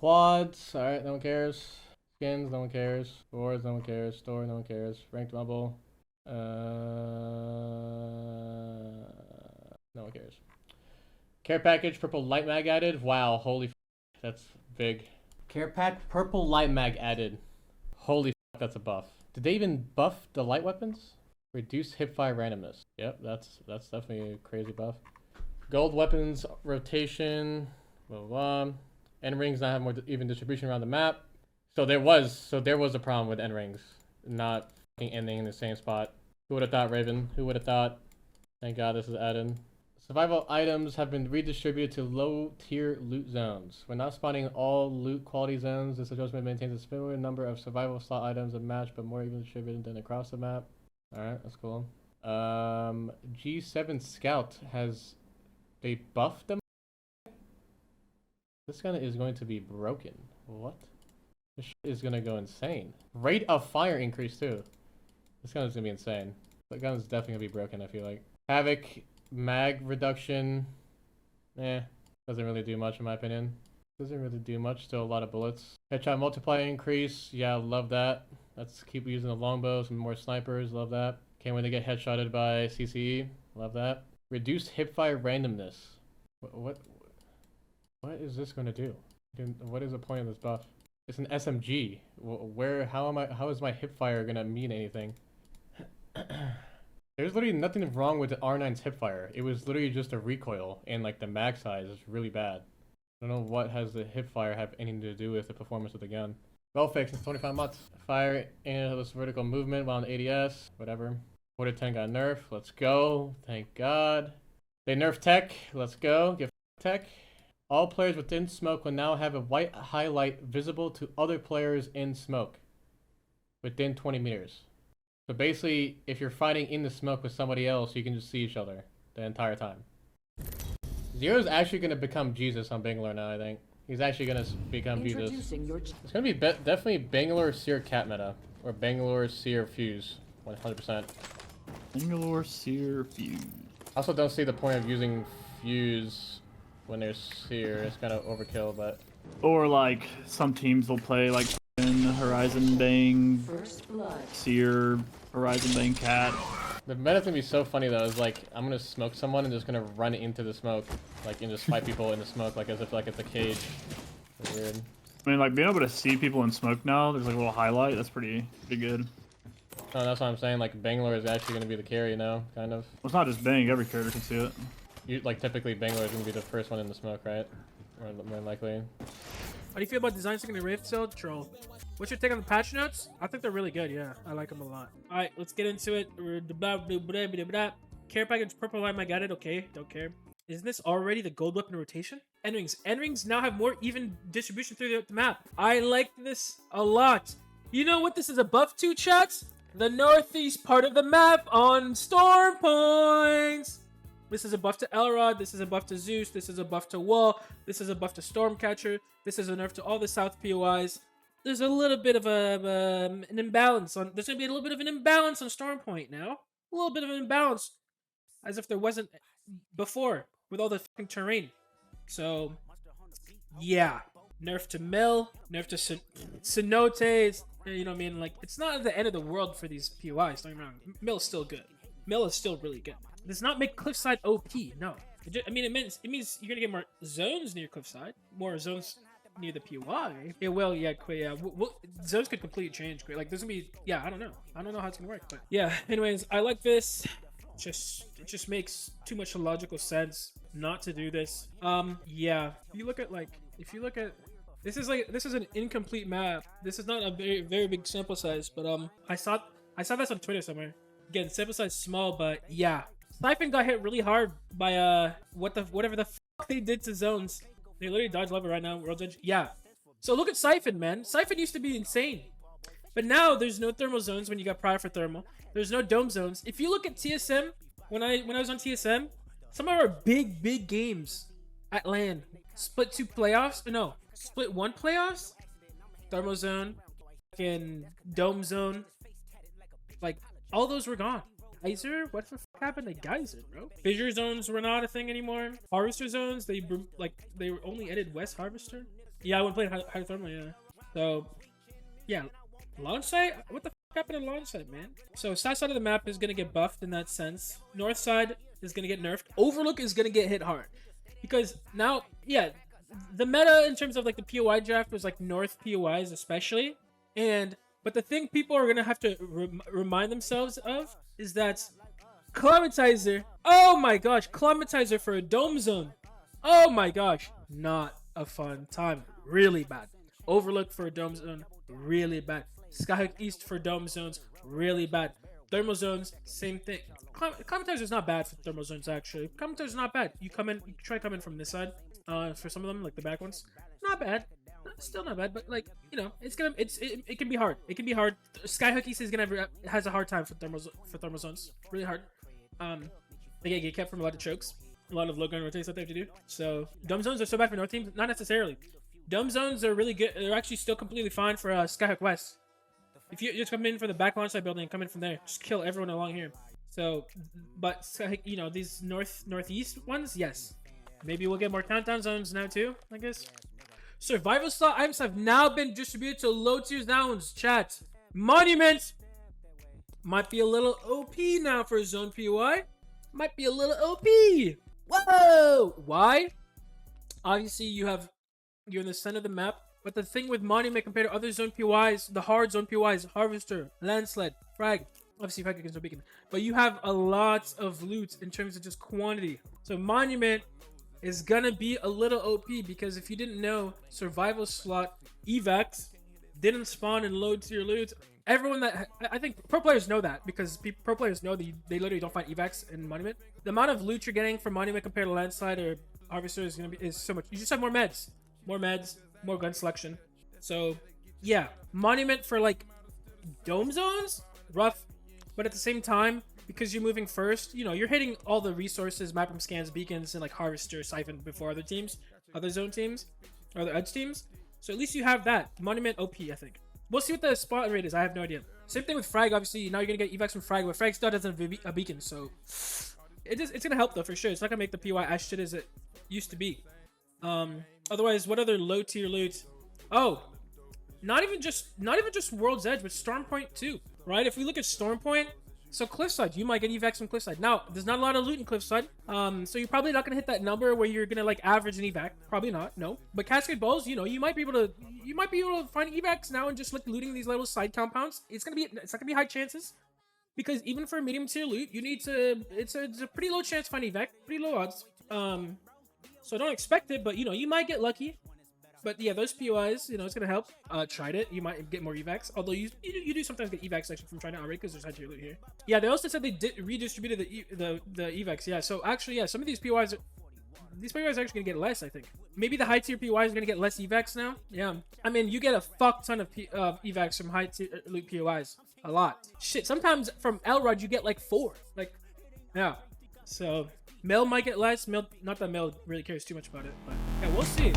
Quads, alright, no one cares. Skins, no one cares. Boards, no one cares. Store, no one cares. Ranked level. No one cares. Care package, purple light mag added. Wow, holy that's big. Care pack, purple light mag added. Holy that's a buff. Did they even buff the light weapons? Reduce hipfire randomness. Yep, that's definitely a crazy buff. Gold weapons rotation. Blah blah blah. End rings not have more even distribution around the map. So there was a problem with end rings not ending in the same spot. Who would have thought, Raven? Who would have thought? Thank God this is added. Survival items have been redistributed to low-tier loot zones. When not spawning all loot quality zones, this adjustment maintains a similar number of survival slot items a match, but more evenly distributed than across the map. Alright, that's cool. G7 Scout has... They buffed them? This gun is going to be broken. What? This is going to go insane. Rate of fire increase, too. This gun is going to be insane. The gun is definitely going to be broken, I feel like. Havoc... Mag reduction, doesn't really do much in my opinion. Doesn't really do much, still a lot of bullets. Headshot multiplier increase, yeah, love that. Let's keep using the longbows and more snipers, love that. Can't wait to get headshotted by CCE, love that. Reduced hipfire randomness. What is this going to do? What is the point of this buff? It's an SMG. How is my hipfire going to mean anything? There's literally nothing wrong with the R9's hipfire. It was literally just a recoil, and like the mag size is really bad. I don't know what has the hipfire have anything to do with the performance of the gun. Well fixed since 25 months. Fire endless vertical movement while on ADS, whatever. 4-10 got nerfed. Let's go. Thank God. They nerfed tech. Let's go. Give tech. All players within smoke will now have a white highlight visible to other players in smoke within 20 meters. So basically, if you're fighting in the smoke with somebody else, you can just see each other the entire time. Zero's actually going to become Jesus on Bangalore now, I think. He's actually going to become Jesus. It's going to be definitely Bangalore Seer Cat meta. Or Bangalore Seer Fuse. 100%. Bangalore Seer Fuse. I also don't see the point of using Fuse when there's Seer. It's kind of overkill, but... Or like, some teams will play like Horizon Bang, Seer, Horizon Bang Cat. The meta's gonna be so funny though, is like, I'm gonna smoke someone and just gonna run into the smoke. Like, and just fight people in the smoke, like as if like it's a cage. It's weird. I mean, like, being able to see people in smoke now, there's like a little highlight, that's pretty good. Oh, that's what I'm saying, like, Bangalore is actually gonna be the carry now, kind of. Well, it's not just Bang, every character can see it. Like, typically Bangalore is gonna be the first one in the smoke, right? More likely. How do you feel about design sticking the Rift Cell Troll? What's your take on the patch notes? I think they're really good, yeah. I like them a lot. Alright, let's get into it. Care package, purple line, I got it. Okay, don't care. Isn't this already the gold weapon rotation? End rings. End rings now have more even distribution through the map. I like this a lot. You know what this is a buff to, chat? The northeast part of the map on storm points. This is a buff to Elrod, this is a buff to Zeus, this is a buff to Wall, this is a buff to Stormcatcher, this is a nerf to all the South POIs. There's a little bit of an imbalance on... There's going to be a little bit of an imbalance on Stormpoint now. A little bit of an imbalance. As if there wasn't before, with all the fucking terrain. So, yeah. Nerf to Mill, nerf to Cenotes. You know what I mean? Like, it's not the end of the world for these POIs, don't get me wrong. Mill is still good. Mill is still really good. It does not make Cliffside OP, no. I mean, it means you're going to get more zones near Cliffside. More zones near the POI. It will, yeah, zones could completely change. Like, there's gonna be, yeah, I don't know how it's gonna work, but yeah. Anyways, I like this. It just makes too much logical sense not to do this. Yeah. If you look at this is an incomplete map. This is not a very big sample size, but I saw this on Twitter somewhere. Again, sample size small, but yeah. Siphon got hit really hard by whatever the fuck they did to zones. They literally dodge lever right now. World Edge. Yeah. So look at Siphon, man. Siphon used to be insane. But now there's no thermal zones when you got prior for thermal. There's no dome zones. If you look at TSM, when I was on TSM, some of our big games at LAN, split 2 playoffs, no, split 1 playoffs, thermal zone, fucking dome zone, like all those were gone. Geyser? What the fuck happened to Geyser, bro? Fissure zones were not a thing anymore. Harvester zones, they only added West Harvester. Yeah, I would play hydrothermal. Yeah. So, yeah, launch site. What the fuck happened to launch site, man? So south side of the map is gonna get buffed in that sense. North side is gonna get nerfed. Overlook is gonna get hit hard because now, yeah, the meta in terms of like the POI draft was like North POIs especially, but the thing people are gonna have to remind themselves of is that Climatizer. Oh my gosh, Climatizer for a dome zone. Oh my gosh, not a fun time. Really bad. Overlook for a dome zone, really bad. Skyhook East for dome zones, really bad. Thermal zones, same thing. Climatizer is not bad for thermal zones actually. Climatizer is not bad. You try coming from this side. For some of them, like the back ones, not bad. Still not bad, but like you know, it can be hard. It can be hard. Skyhook East has a hard time for thermal zones. Really hard. They get kept from a lot of chokes, a lot of low gun rotates that they have to do. So dumb zones are so bad for North teams, not necessarily. Dumb zones are really good. They're actually still completely fine for Skyhook West. If you just come in for the back launch side building and come in from there, just kill everyone along here. So, but you know these northeast ones, yes. Maybe we'll get more countdown zones now too, I guess. Survival slot items have now been distributed to low tier zones. Chat. Monument might be a little OP now for zone POI. Might be a little OP. Whoa! Why? Obviously, you're in the center of the map. But the thing with Monument compared to other zone POIs, the hard zone POIs, Harvester, Landslide, Frag, obviously Frag against no beacon. But you have a lot of loot in terms of just quantity. So Monument is gonna be a little OP because if you didn't know, survival slot evacs didn't spawn in low tier loot. Everyone that I think pro players know that because pro players know that they literally don't find evacs in Monument. The amount of loot you're getting from Monument compared to Landslide or Harvester is so much. You just have more meds, more gun selection. So yeah, Monument for like dome zones, rough, but at the same time, because you're moving first, you know, you're hitting all the resources, map room scans, beacons, and like Harvester, Siphon before other teams, other zone teams, or other edge teams. So at least you have that. Monument OP, I think. We'll see what the spot rate is. I have no idea. Same thing with Frag, obviously. Now you're going to get evacs from Frag, but Frag still doesn't have a beacon, so it's going to help though, for sure. It's not going to make the PY as shit as it used to be. Otherwise, what other low tier loot? Oh, not even just World's Edge, but Storm Point too, right? If we look at Storm Point, so Cliffside, you might get evacs from Cliffside. Now, there's not a lot of loot in Cliffside, so you're probably not gonna hit that number where you're gonna like average an evac. Probably not, no. But Cascade Balls, you know, you might be able to find evacs now and just like looting these little side compounds. It's not gonna be high chances, because even for medium tier loot, you need to. It's a pretty low chance to find evac, pretty low odds. So don't expect it, but you know, you might get lucky. But yeah, those POIs, you know, it's gonna help. Tried it. You might get more evacs. Although you do sometimes get evacs actually from trying it already because there's high tier loot here. Yeah, they also said they redistributed the evacs. Yeah, so actually, yeah, some of these POIs are actually gonna get less. I think maybe the high tier POIs are gonna get less evacs now. Yeah, I mean, you get a fuck ton of evacs from high tier loot POIs. A lot. Shit, sometimes from Elrod you get like 4. Like, yeah. So Mel might get less. Mel, not that Mel really cares too much about it, but yeah, we'll see.